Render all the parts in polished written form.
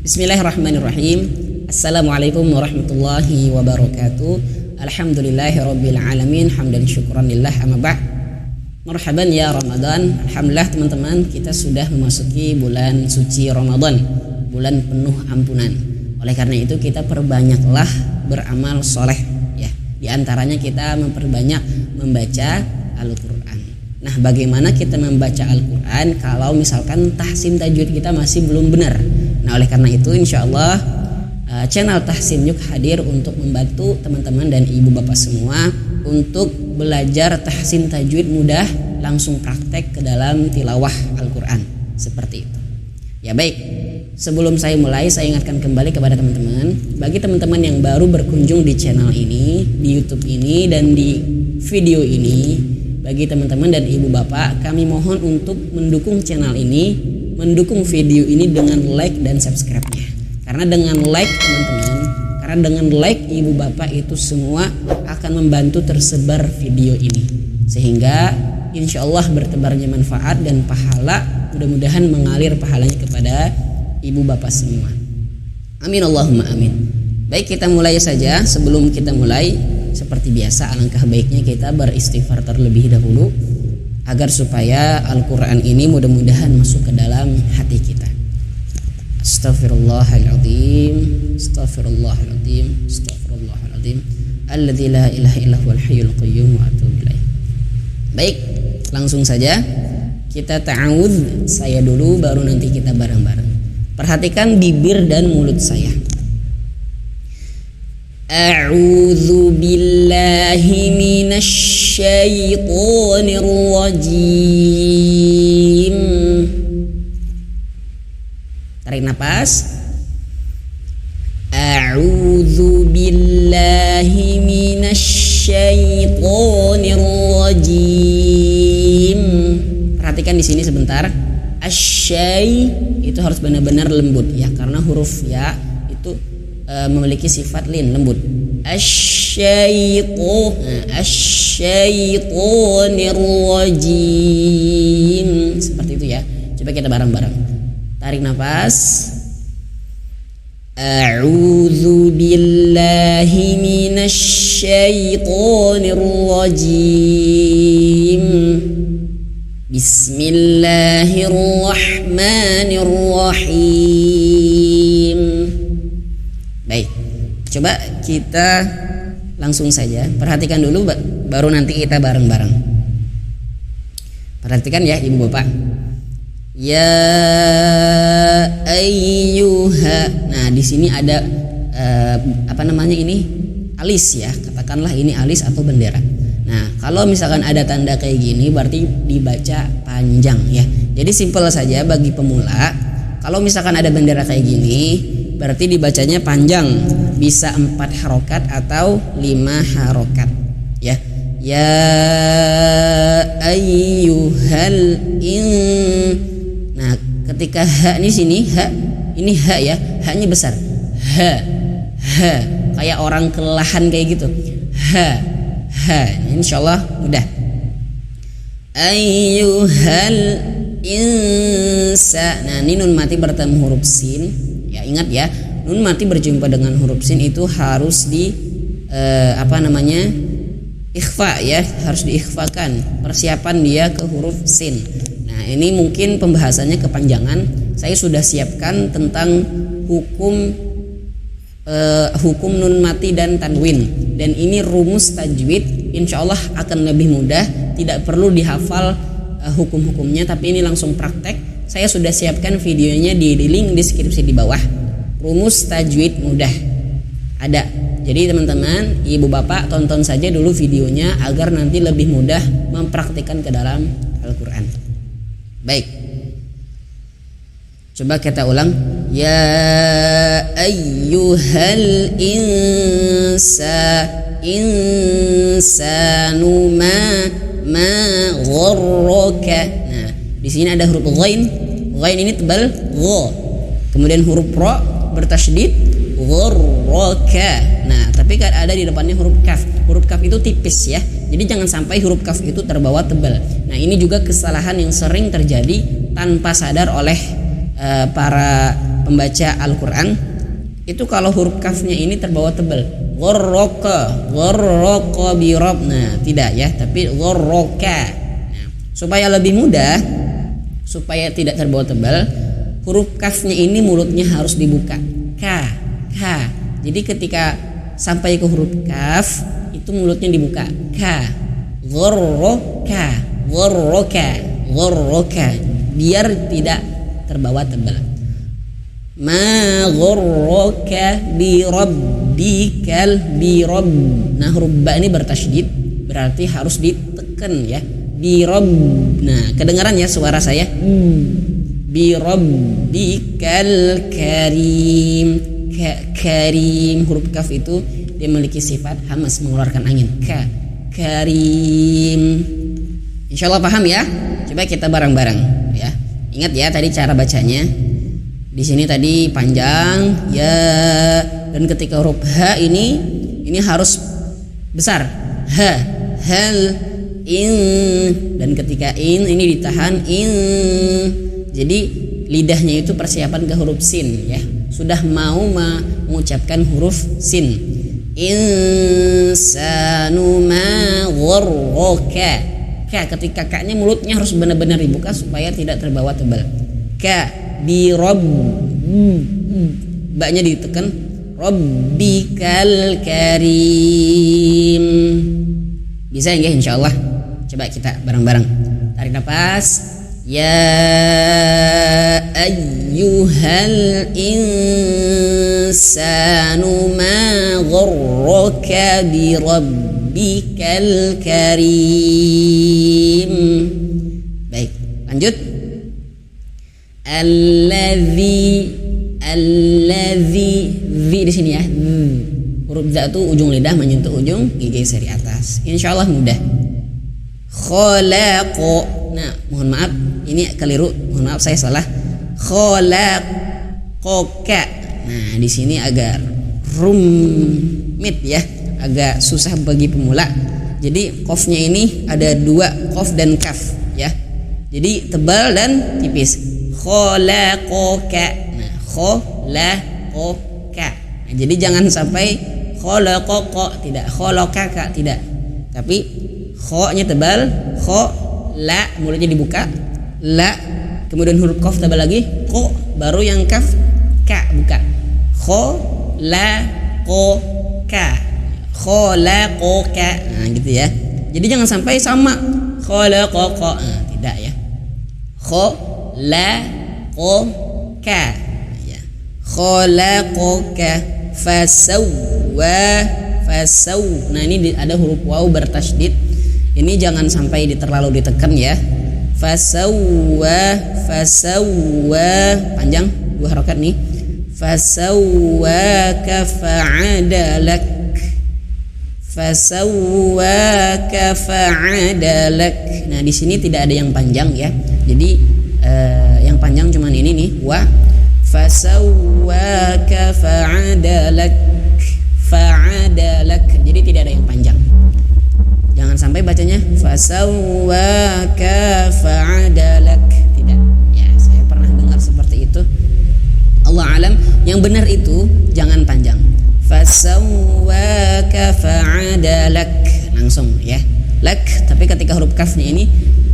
Bismillahirrahmanirrahim. Assalamualaikum warahmatullahi wabarakatuh. Alhamdulillahirabbil alamin, hamdan syukran lillah, amma ba'd. Marhaban ya Ramadan. Alhamdulillah teman-teman, kita sudah memasuki bulan suci Ramadan, bulan penuh ampunan. Oleh karena itu kita perbanyaklah beramal soleh ya. Di antaranya kita memperbanyak membaca Al-Quran. Nah, bagaimana kita membaca Al-Quran kalau misalkan tahsin tajwid kita masih belum benar? Nah, oleh karena itu insya Allah channel Tahsin Yuk hadir untuk membantu teman-teman dan ibu bapak semua untuk belajar tahsin tajwid mudah, langsung praktek ke dalam tilawah Al-Quran seperti itu. Ya baik, sebelum saya mulai, saya ingatkan kembali kepada teman-teman, bagi teman-teman yang baru berkunjung di channel ini, di YouTube ini dan di video ini, bagi teman-teman dan ibu bapak, kami mohon untuk mendukung channel ini, mendukung video ini dengan like dan subscribe-nya. Karena dengan like teman-teman, karena dengan like ibu bapak itu semua akan membantu tersebar video ini, sehingga insya Allah bertebarnya manfaat dan pahala, mudah-mudahan mengalir pahalanya kepada ibu bapak semua. Amin Allahumma amin. Baik, kita mulai saja. Sebelum kita mulai, seperti biasa alangkah baiknya kita beristighfar terlebih dahulu agar supaya Al-Quran ini mudah-mudahan masuk ke dalam hati kita. Astaghfirullahaladzim, astaghfirullahaladzim, astaghfirullahaladzim, alladzi la ilaha illa huwal hayyul qayyum wa atubu ilaih. Baik, langsung saja kita ta'awudz, saya dulu baru nanti kita bareng-bareng. Perhatikan bibir dan mulut saya. A'udzu billahi minasy syaithanir rajim. Tarik nafas. A'udzu billahi minasy syaithanir rajim. Perhatikan di sini sebentar. Asyai itu harus benar-benar lembut ya, karena huruf ya itu memiliki sifat lin, lembut. Asyaitonir rajim, seperti itu ya. Coba kita bareng-bareng. Tarik nafas. A'udzu billahi minasy syaithanir rajim. Bismillahirrahmanirrahim. Baik, coba kita langsung saja. Perhatikan dulu, baru nanti kita bareng-bareng. Perhatikan ya ibu bapak. Ya ayyuha. Nah, di sini ada apa namanya ini? Alis ya. Katakanlah ini alis atau bendera. Nah, kalau misalkan ada tanda kayak gini berarti dibaca panjang ya. Jadi simpel saja bagi pemula. Kalau misalkan ada bendera kayak gini berarti dibacanya panjang, bisa 4 harokat atau 5 harokat ya. Ya ayyuhal in. Nah, ketika ha di sini, ha ini ha ya, ha-nya besar. Ha kayak orang kelelahan kayak gitu. Ha insyaallah mudah. Ayyuhal insa. Nah, ini nun mati bertemu huruf sin. Ya, ingat ya, nun mati berjumpa dengan huruf sin itu harus di ikhfa ya, harus diikhfakan. Persiapan dia ke huruf sin. Nah, ini mungkin pembahasannya kepanjangan. Saya sudah siapkan tentang hukum nun mati dan tanwin, dan ini rumus tajwid. Insya Allah akan lebih mudah, tidak perlu dihafal hukum-hukumnya, tapi ini langsung praktek. Saya sudah siapkan videonya di link deskripsi di bawah. Rumus tajwid mudah ada. Jadi teman-teman, ibu bapak tonton saja dulu videonya agar nanti lebih mudah mempraktikkan ke dalam Al-Quran. Baik, coba kita ulang. Ya ayyuhal insanu ma gharraka. Nah, di sini ada huruf ghain. Ghain ini tebal, gha. Kemudian huruf ra bertasydid, gharraka. Nah, tapi kan ada di depannya huruf kaf. Huruf kaf itu tipis ya. Jadi jangan sampai huruf kaf itu terbawa tebal. Nah, ini juga kesalahan yang sering terjadi tanpa sadar oleh para pembaca Al-Quran itu kalau huruf kafnya ini terbawa tebal, gharraqa bi rabb. Nah, tidak ya, tapi gharraqa. Nah, supaya lebih mudah, supaya tidak terbawa tebal, huruf kafnya ini mulutnya harus dibuka. Ka. Jadi ketika sampai ke huruf kaf itu mulutnya dibuka. Ka. Gharraqa. Biar tidak terbawa tebal. Ma gharraka bi rabbikal bi rabb. Nah, huruf ba ini bertasydid, berarti harus ditekan ya. Bi rabb. Nah, kedengaran ya suara saya? Bi rabbikal karim. Karim, huruf kaf itu dia memiliki sifat hamas, mengeluarkan angin. Karim. Insyaallah paham ya? Coba kita bareng-bareng ya. Ingat ya tadi cara bacanya. Di sini tadi panjang ya, dan ketika huruf H ini harus besar. Hal in, dan ketika in ini ditahan in. Jadi lidahnya itu persiapan ke huruf sin ya. Sudah mau mengucapkan huruf sin. Insanu ma gharraka. Ketika kaknya mulutnya harus benar-benar dibuka supaya tidak terbawa tebal. Bi rabb, baknya ditekan, rabbikal karim. Bisa enggak insyaallah? Coba kita bareng-bareng. Tarik nafas. Ya ayyuhal insanu ma gharraka bi rabbikal karim. Baik, lanjut. Alladzi di sini ya. Huruf za itu ujung lidah menyentuh ujung gigi seri atas. Insyaallah mudah. Khalaqo. Nah, mohon maaf ini keliru. Mohon maaf saya salah. Khalaqoka. Nah, di sini agak rumit ya, agak susah bagi pemula. Jadi qafnya ini ada dua, qaf dan kaf ya. Jadi tebal dan tipis. Khalaqoka. Nah, khalaqoka. Nah, jadi jangan sampai khalaqoqa, tidak, khalaqaka tidak. Tapi kho-nya tebal, la mulutnya dibuka, la, kemudian huruf qaf tebal lagi, ko, baru yang kaf ka buka. Khalaqoka. Khalaqoka. Nah, gitu ya. Jadi jangan sampai sama khalaqoqa. Nah, tidak ya. Khalaqoka ya. Khalaqoka fasawwa. Nah, ini ada huruf waw bertasydid. Ini jangan sampai terlalu ditekan ya. Fasawwa panjang dua harokat nih. Fasawwaka fa'adalak. Fasawwaka fa'adalak. Nah, di sini tidak ada yang panjang ya. Jadi yang panjang cuman ini nih, wa fasawwaka fa'adalak. Jadi tidak ada yang panjang. Jangan sampai bacanya fasawwaka fa'adalak. Tidak. Ya, saya pernah dengar seperti itu. Allah alam, yang benar itu jangan panjang. Fasawwaka fa'adalak. Langsung ya. Lak, tapi ketika huruf kafnya ini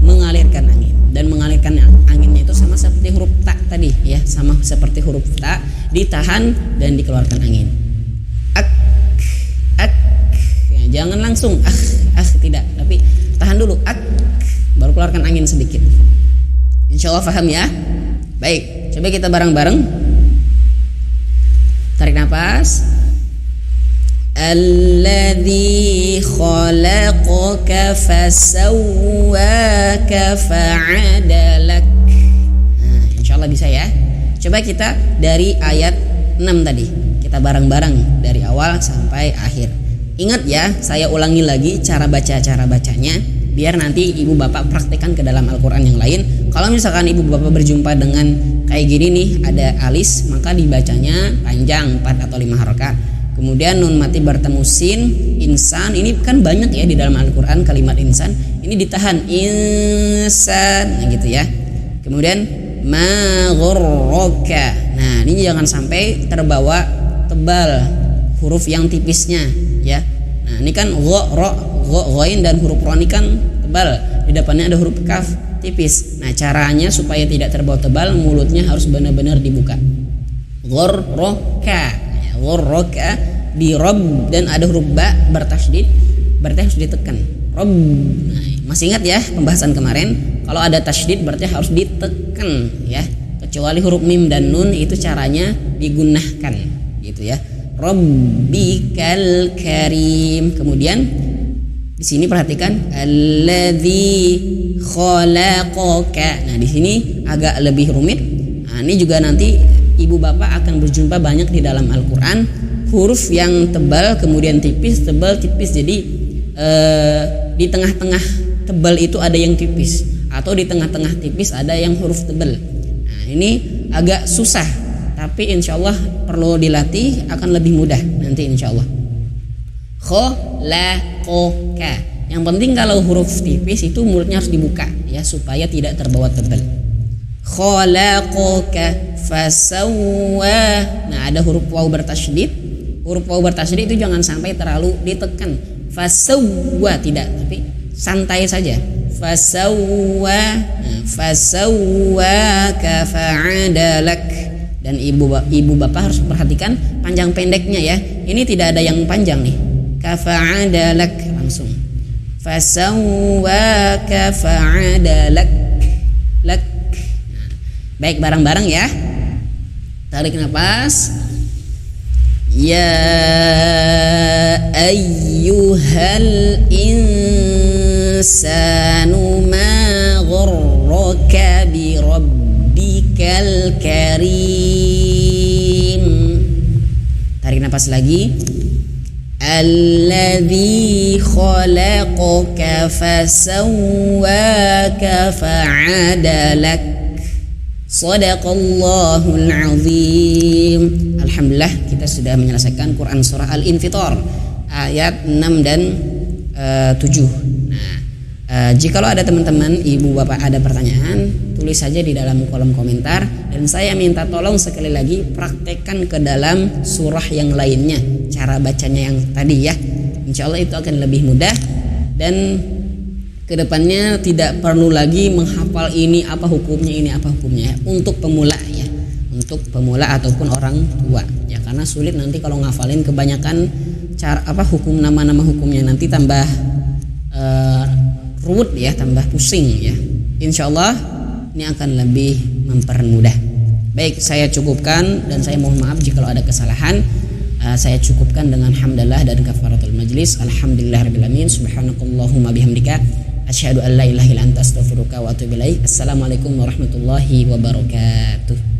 mengalirkan angin, dan mengalirkan anginnya itu sama seperti huruf ta tadi ya, sama seperti huruf ta, ditahan dan dikeluarkan angin. Ak. Ya, jangan langsung tidak, tapi tahan dulu, ak, baru keluarkan angin sedikit. Insyaallah paham ya. Baik, coba kita bareng-bareng. Tarik nafas. Alladzi khalaqaka fasawwaka fa'adalak. Nah, insyaallah bisa ya. Coba kita dari ayat 6 tadi. Kita bareng-bareng dari awal sampai akhir. Ingat ya, saya ulangi lagi cara bacanya biar nanti ibu bapak praktekkan ke dalam Al-Quran yang lain. Kalau misalkan ibu bapak berjumpa dengan kayak gini nih, ada alis, maka dibacanya panjang 4 atau 5 harokat. Kemudian nun mati bertemu sin, insan, ini kan banyak ya di dalam Al-Quran kalimat insan, ini ditahan insan, nah gitu ya. Kemudian ma ghurraka. Nah, ini jangan sampai terbawa tebal huruf yang tipisnya ya. Nah, ini kan ghain dan huruf ro ini kan tebal. Di depannya ada huruf kaf tipis. Nah, caranya supaya tidak terbawa tebal, mulutnya harus benar-benar dibuka. Ghurraka. Ya, ghurraka di rob dan ada huruf ba bertasydid, berarti harus ditekan. Rob. Nah, masih ingat ya pembahasan kemarin? Kalau ada tasydid berarti harus ditekan ya. Kecuali huruf mim dan nun itu caranya digunakan gitu ya. Rabbikal karim. Kemudian di sini perhatikan alladzi khalaqaka. Nah, di sini agak lebih rumit. Nah, ini juga nanti ibu bapak akan berjumpa banyak di dalam Al-Qur'an huruf yang tebal kemudian tipis, tebal tipis. Jadi di tengah-tengah tebal itu ada yang tipis atau di tengah-tengah tipis ada yang huruf tebal. Nah, ini agak susah, tapi insya Allah perlu dilatih, akan lebih mudah nanti insya Allah. Khalaqaka. Yang penting kalau huruf tipis itu mulutnya harus dibuka ya supaya tidak terbawa tebal. Khalaqaka fasawwa. Nah, ada huruf waw bertasydid. Huruf waw bertasydid itu jangan sampai terlalu ditekan. Fasawwa tidak, tapi santai saja. Fasawwa. Nah, fasawwaka fa'adalak. Dan ibu bapak harus perhatikan panjang pendeknya ya. Ini tidak ada yang panjang nih. Kafa'adalak langsung. Fasawwaka fa'adalak. Lak. Nah, baik, bareng-bareng ya. Tarik nafas. Ya ayyuhal insanu ma ghurraka bi rabbikal karim. Tarik nafas lagi. Alladzi khalaqaka fasawwaka fa'adalak. Shadaqallahul azim. Alhamdulillah kita sudah menyelesaikan Quran surah Al-Infitar ayat 6 dan 7. Nah, jikalau ada teman-teman ibu bapak ada pertanyaan, tulis saja di dalam kolom komentar dan saya minta tolong sekali lagi praktekkan ke dalam surah yang lainnya cara bacanya yang tadi ya. Insya Allah itu akan lebih mudah dan kedepannya tidak perlu lagi menghafal ini apa hukumnya untuk pemula ya, untuk pemula ataupun orang tua ya, karena sulit nanti kalau ngafalin kebanyakan cara hukum nama-nama hukumnya nanti tambah ruwet ya, tambah pusing ya. Insya Allah ini akan lebih mempermudah. Baik, saya cukupkan dan saya mohon maaf jika ada kesalahan. Saya cukupkan dengan hamdalah dan kafaratul majlis. Alhamdulillahirabbil alamin. Subhanakallahumma bihamdika asyhadu an la ilaha illa anta astaghfiruka wa atubu ilaik. Assalamualaikum warahmatullahi wabarakatuh.